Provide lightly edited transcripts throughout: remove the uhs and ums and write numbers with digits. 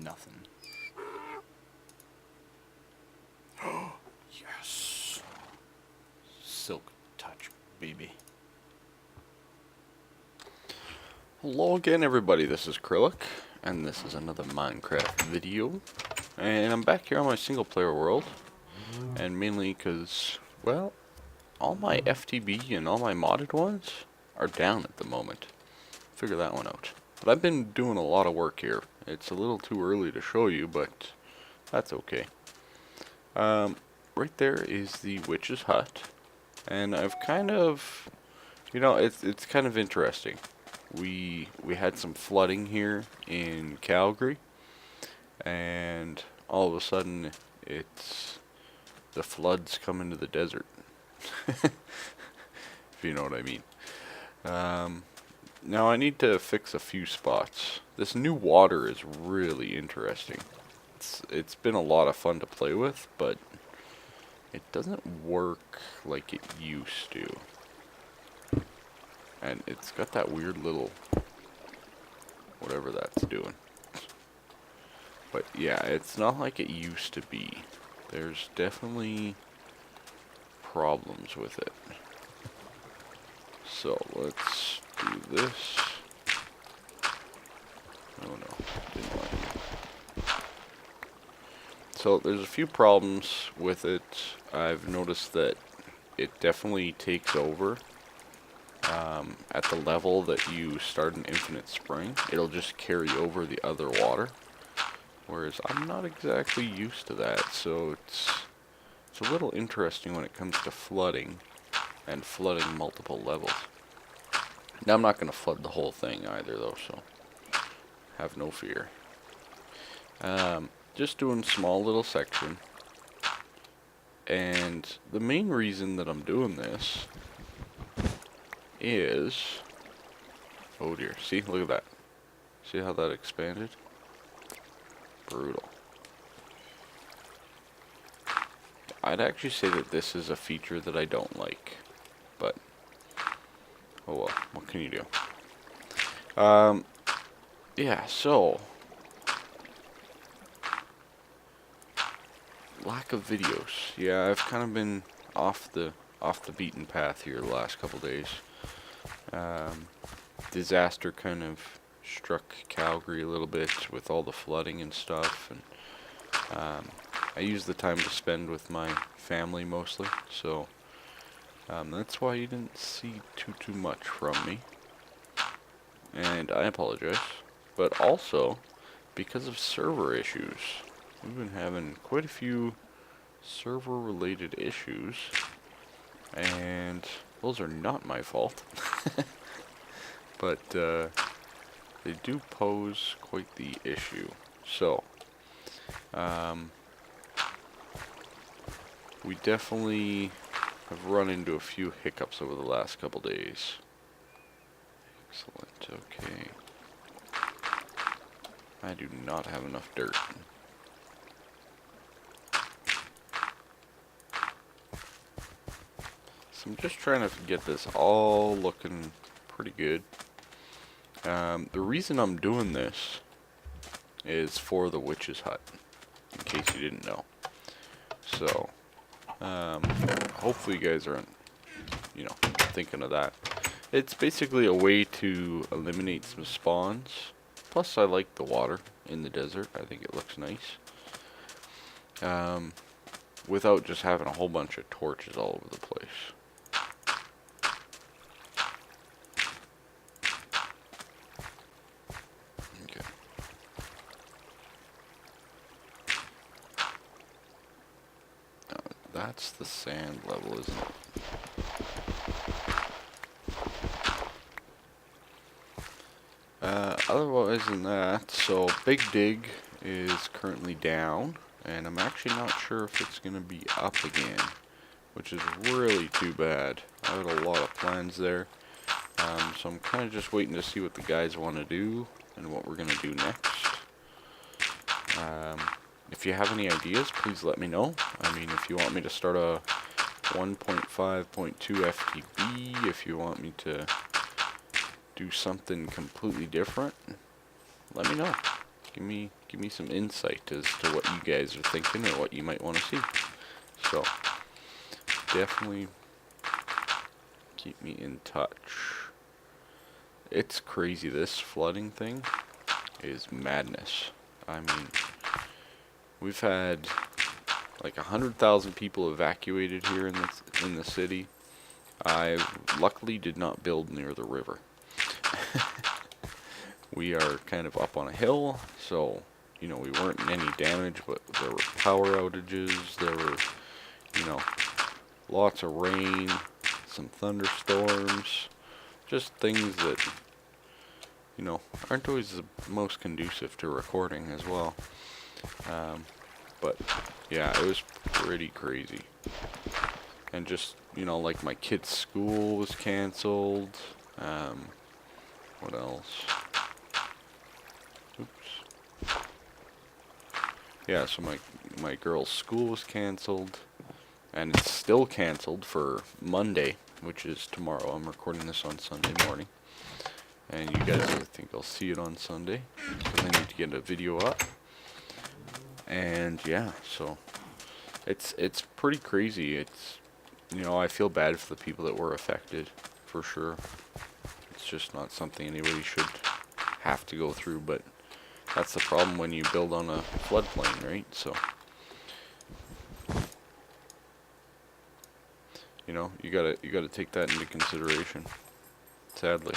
Nothing. Yes. Silk touch, baby. Hello again, everybody. This is Kryllyk, and this is another Minecraft video. And I'm back here on my single player world, and mainly because, well, all my FTB and all my modded ones are down at the moment. Figure that one out. But I've been doing a lot of work here. It's a little too early to show you, but that's okay. Right there is the witch's hut, and I've kind of, it's kind of interesting. We had some flooding here in Calgary, and all of a sudden the floods come into the desert. If you know what I mean. Now I need to fix a few spots. This new water is really interesting. It's been a lot of fun to play with, but it doesn't work like it used to. And it's got that weird little whatever that's doing. But yeah, it's not like it used to be. There's definitely problems with it. So let's do this. Oh no, didn't want to. So there's a few problems with it. I've noticed that it definitely takes over. At the level that you start an infinite spring, it'll just carry over the other water. Whereas I'm not exactly used to that, so it's a little interesting when it comes to flooding and flooding multiple levels. Now I'm not going to flood the whole thing either though, so have no fear. Just doing small little section. And the main reason that I'm doing this is, oh dear, see, look at that. See how that expanded? Brutal. I'd actually say that this is a feature that I don't like, but oh well, what can you do? Yeah, so lack of videos. Yeah, I've kind of been off the beaten path here the last couple days. Disaster kind of struck Calgary a little bit with all the flooding and stuff, and I use the time to spend with my family mostly, so that's why you didn't see too much from me, and I apologize. But also because of server issues, we've been having quite a few server related issues, and those are not my fault. But they do pose quite the issue. So we definitely have run into a few hiccups over the last couple days. Excellent, okay. I do not have enough dirt. So I'm just trying to get this all looking pretty good. The reason I'm doing this is for the witch's hut, in case you didn't know. So, hopefully you guys aren't, thinking of that. It's basically a way to eliminate some spawns. Plus, I like the water in the desert. I think it looks nice. Without just having a whole bunch of torches all over the place. That's the sand level, isn't it? Otherwise than that, so Big Dig is currently down, and I'm actually not sure if it's going to be up again, which is really too bad. I had a lot of plans there, so I'm kind of just waiting to see what the guys want to do and what we're going to do next. If you have any ideas, please let me know. I mean, if you want me to start a 1.5.2 FTB, if you want me to do something completely different, let me know. give me some insight as to what you guys are thinking or what you might want to see. So definitely keep me in touch. It's crazy. This flooding thing is madness. I mean, we've had like 100,000 people evacuated here in the city. I luckily did not build near the river. We are kind of up on a hill, so you know we weren't in any damage, but there were power outages. There were, you know, lots of rain, some thunderstorms, just things that, you know, aren't always the most conducive to recording as well. But yeah, it was pretty crazy. And just, you know, like my kid's school was canceled. What else? Oops. Yeah, so my girl's school was canceled, and it's still canceled for Monday, which is tomorrow. I'm recording this on Sunday morning. And you guys, I think I'll see it on Sunday, because I need to get a video up. And yeah, so it's pretty crazy. It's, you know, I feel bad for the people that were affected, for sure. It's just not something anybody should have to go through, but that's the problem when you build on a floodplain, right? So, you know, you gotta take that into consideration, sadly.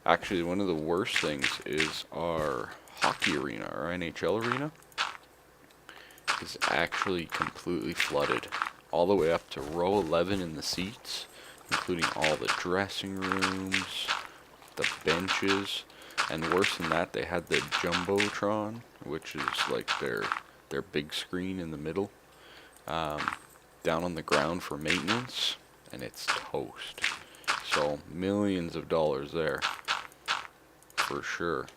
Actually, one of the worst things is our hockey arena, our NHL arena, is actually completely flooded. All the way up to row 11 in the seats, including all the dressing rooms, the benches, and worse than that, they had the Jumbotron, which is like their big screen in the middle, down on the ground for maintenance, and it's toast. So millions of dollars there, for sure.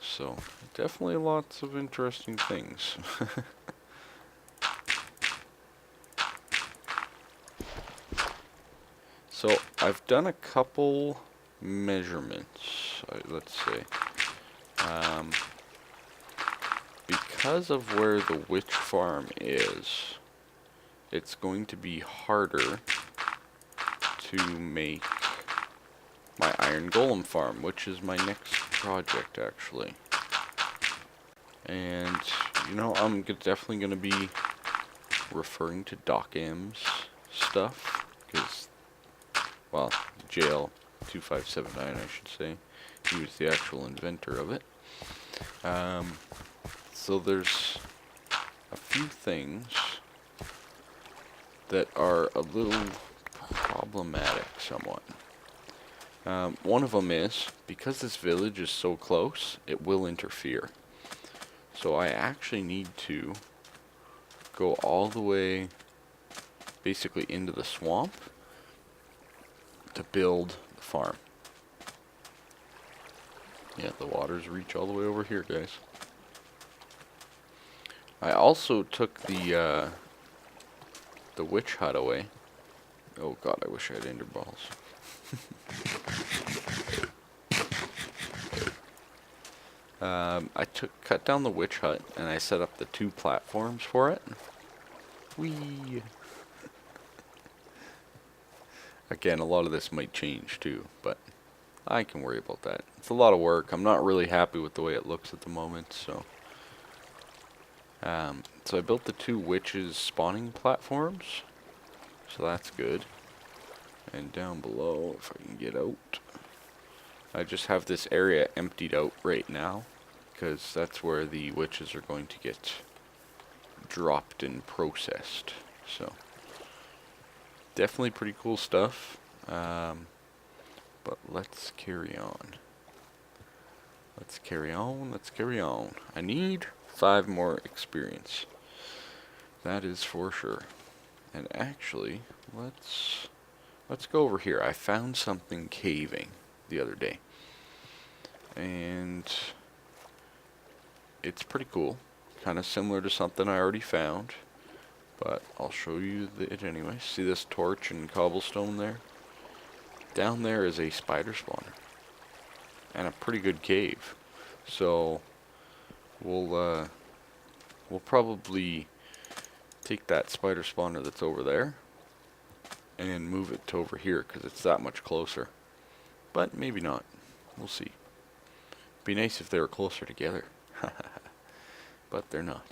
So definitely lots of interesting things. So I've done a couple measurements, let's say. Because of where the witch farm is, it's going to be harder to make my iron golem farm, which is my next project actually. And you know, I'm definitely going to be referring to Doc M's stuff, because, well, JL2579, I should say. He was the actual inventor of it. So there's a few things that are a little problematic somewhat. One of them is, because this village is so close, it will interfere. So I actually need to go all the way basically into the swamp to build the farm. Yeah, the waters reach all the way over here, guys. I also took the witch hut away. Oh god, I wish I had ender balls. I cut down the witch hut and I set up the 2 platforms for it. Whee! Again, a lot of this might change too, but I can worry about that. It's a lot of work. I'm not really happy with the way it looks at the moment, so. So I built the 2 witches spawning platforms, so that's good. And down below, if I can get out, I just have this area emptied out right now, because that's where the witches are going to get dropped and processed. So definitely pretty cool stuff. But let's carry on. Let's carry on. Let's carry on. I need 5 more experience. That is for sure. And actually, let's go over here. I found something caving the other day, and it's pretty cool. Kind of similar to something I already found, but I'll show you it anyway. See this torch and cobblestone there? Down there is a spider spawner and a pretty good cave. So we'll probably take that spider spawner that's over there and move it to over here because it's that much closer. But maybe not. We'll see. Be nice if they were closer together. But they're not.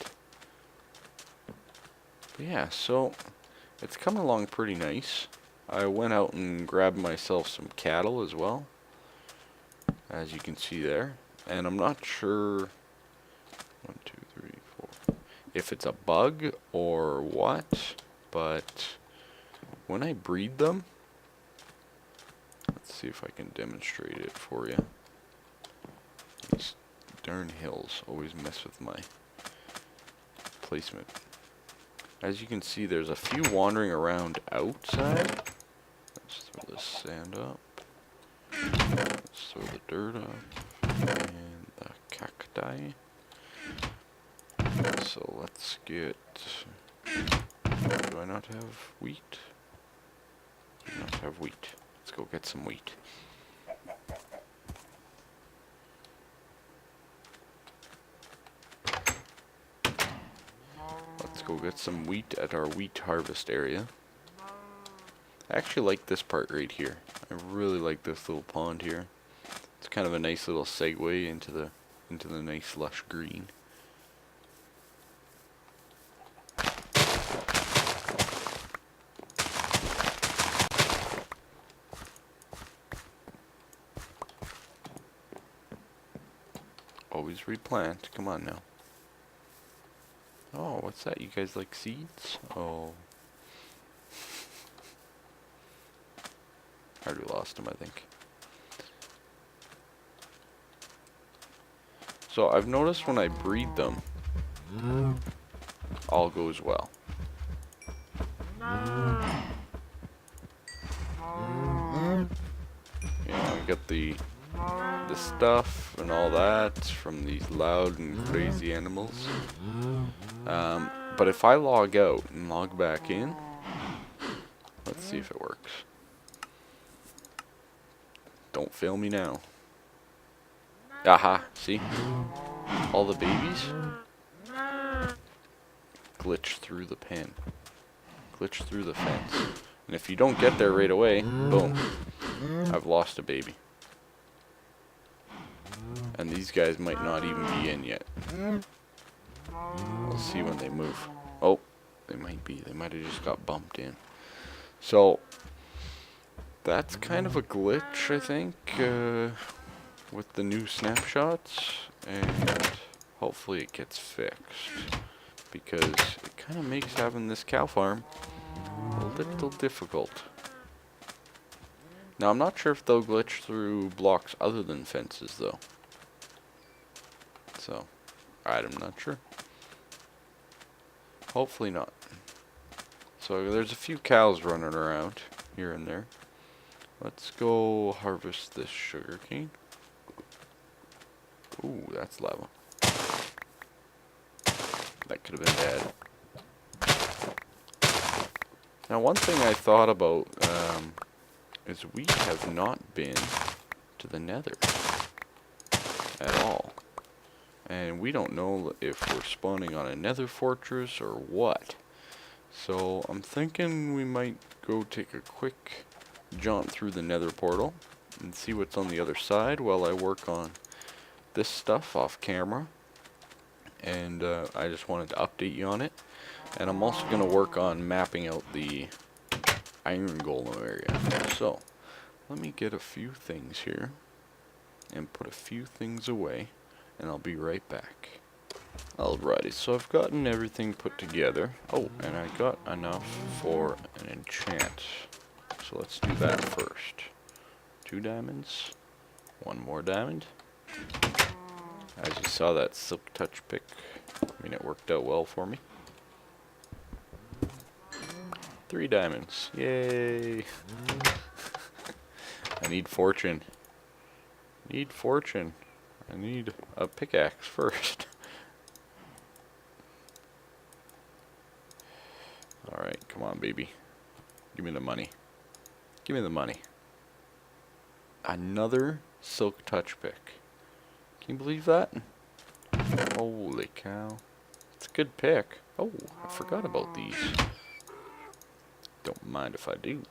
But yeah, so it's coming along pretty nice. I went out and grabbed myself some cattle as well, as you can see there. And I'm not sure, 1, 2, 3, 4, if it's a bug or what, but when I breed them, let's see if I can demonstrate it for you. These darn hills always mess with my placement. As you can see, there's a few wandering around outside. Let's throw this sand up. Let's throw the dirt up. And the cacti. So let's get... Do I not have wheat? Do not have wheat. Let's go get some wheat. Let's go get some wheat at our wheat harvest area. I actually like this part right here. I really like this little pond here. It's kind of a nice little segue into the nice lush green. Always replant. Come on now. Oh, what's that? You guys like seeds? Oh. I already lost them, I think. So I've noticed when I breed them, all goes well. You know, I get the stuff and all that from these loud and crazy animals. But if I log out and log back in, let's see if it works. Don't fail me now. Aha, see? All the babies glitch through the pen. Glitch through the fence. And if you don't get there right away, boom. I've lost a baby. And these guys might not even be in yet. We'll see when they move. Oh, they might be. They might have just got bumped in. So, that's kind of a glitch, I think, with the new snapshots. And hopefully it gets fixed. Because it kind of makes having this cow farm a little difficult. Now, I'm not sure if they'll glitch through blocks other than fences, though. So, I'm not sure. Hopefully not. So, there's a few cows running around here and there. Let's go harvest this sugarcane. Ooh, that's lava. That could have been bad. Now, one thing I thought about is we have not been to the Nether at all. And we don't know if we're spawning on a Nether fortress or what. So I'm thinking we might go take a quick jaunt through the Nether portal and see what's on the other side while I work on this stuff off camera. And I just wanted to update you on it. And I'm also going to work on mapping out the iron golem area. So let me get a few things here and put a few things away. And I'll be right back. Alrighty, so I've gotten everything put together. Oh, and I got enough for an enchant. So let's do that first. 2 diamonds. 1 more diamond. As you saw, that silk touch pick, I mean, it worked out well for me. 3 diamonds. Yay! I need fortune. Need fortune. I need a pickaxe first. Alright, come on, baby. Give me the money. Give me the money. Another silk touch pick. Can you believe that? Holy cow. It's a good pick. Oh, I forgot about these. Don't mind if I do.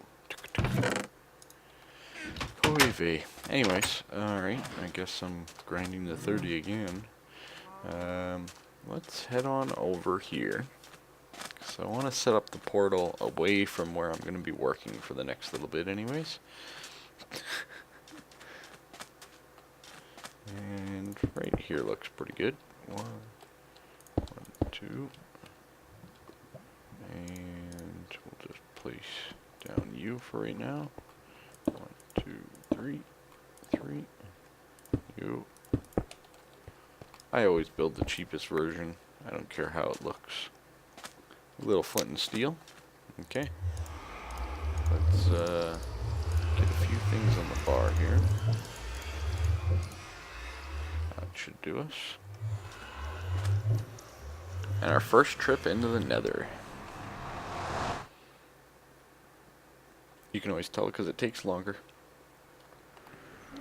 Oy vey. Anyways, alright, I guess I'm grinding the 30 again. Let's head on over here. So I want to set up the portal away from where I'm going to be working for the next little bit anyways. And right here looks pretty good. One, two. And we'll just place down you for right now. 1, 2, 3. You. I always build the cheapest version. I don't care how it looks. A little flint and steel. Okay. Let's get a few things on the bar here. That should do us. And our first trip into the Nether. You can always tell because it takes longer.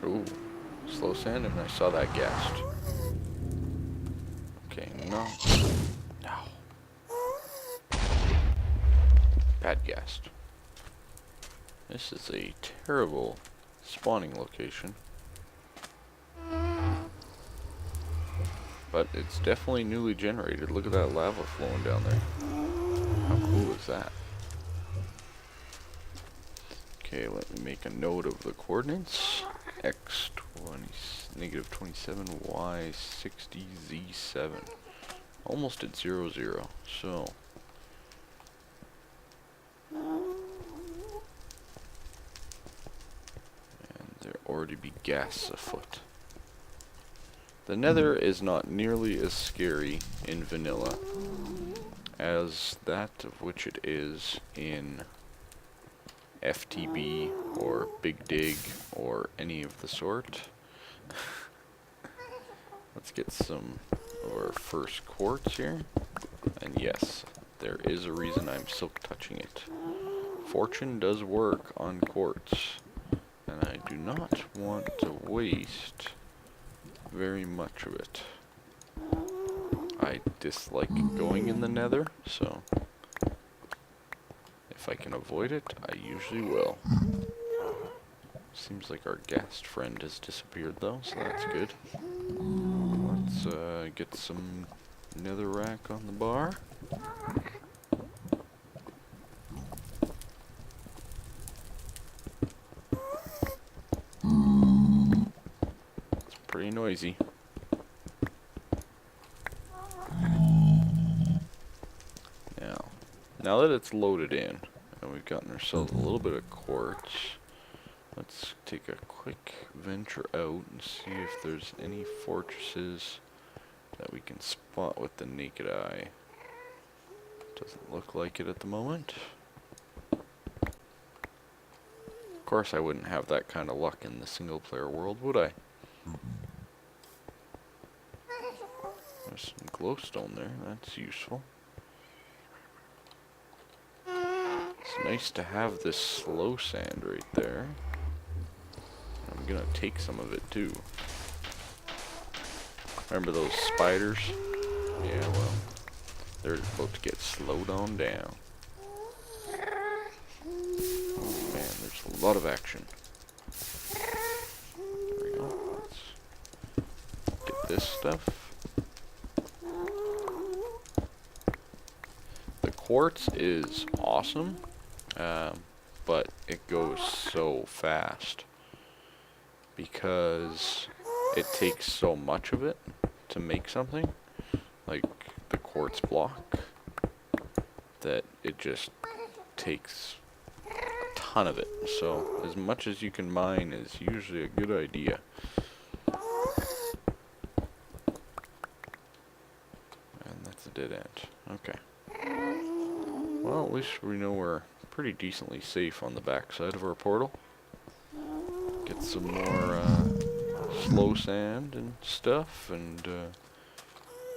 Ooh, slow sand, and I saw that ghast. Okay, no. Bad ghast. This is a terrible spawning location. But it's definitely newly generated. Look at that lava flowing down there. How cool is that? Okay, let me make a note of the coordinates. X 20, negative 27, Y 60, Z 7. Almost at 0, 0. So. And there already be gas afoot. The Nether is not nearly as scary in vanilla as that of which it is in FTB or Big Dig or any of the sort. Let's get some of our first quartz here. And yes, there is a reason I'm silk touching it. Fortune does work on quartz, and I do not want to waste very much of it. I dislike going in the Nether, so if I can avoid it, I usually will. Seems like our ghast friend has disappeared though, so that's good. Let's get some nether rack on the bar. It's pretty noisy. Now that it's loaded in, and we've gotten ourselves a little bit of quartz, let's take a quick venture out and see if there's any fortresses that we can spot with the naked eye. Doesn't look like it at the moment. Of course I wouldn't have that kind of luck in the single player world, would I? There's some glowstone there, that's useful. It's nice to have this slow sand right there. I'm gonna take some of it too. Remember those spiders? Yeah, well, they're about to get slowed on down. Oh man, there's a lot of action. There we go. Let's get this stuff. The quartz is awesome. But it goes so fast because it takes so much of it to make something, like the quartz block, that it just takes a ton of it. So as much as you can mine is usually a good idea. And that's a dead end. Okay. Well, at least we know we're pretty decently safe on the backside of our portal. Get some more slow sand and stuff, and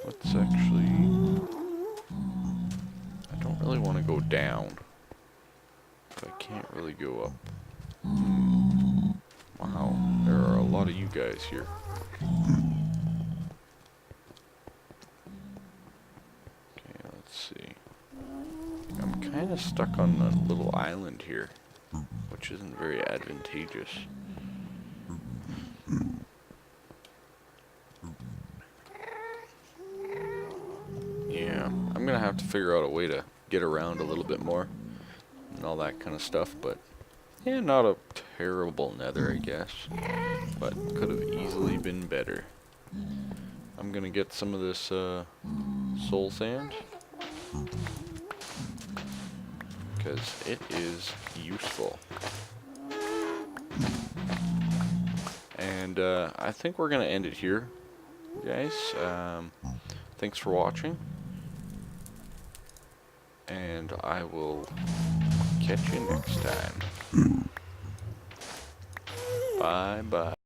let's actually... I don't really want to go down, but I can't really go up. Wow, there are a lot of you guys here. kind of stuck on a little island here, which isn't very advantageous. Yeah, I'm gonna have to figure out a way to get around a little bit more and all that kind of stuff, but yeah, not a terrible nether, I guess, but could have easily been better. I'm gonna get some of this soul sand because it is useful. And I think we're gonna end it here, guys. Thanks for watching, and I will catch you next time. Bye bye.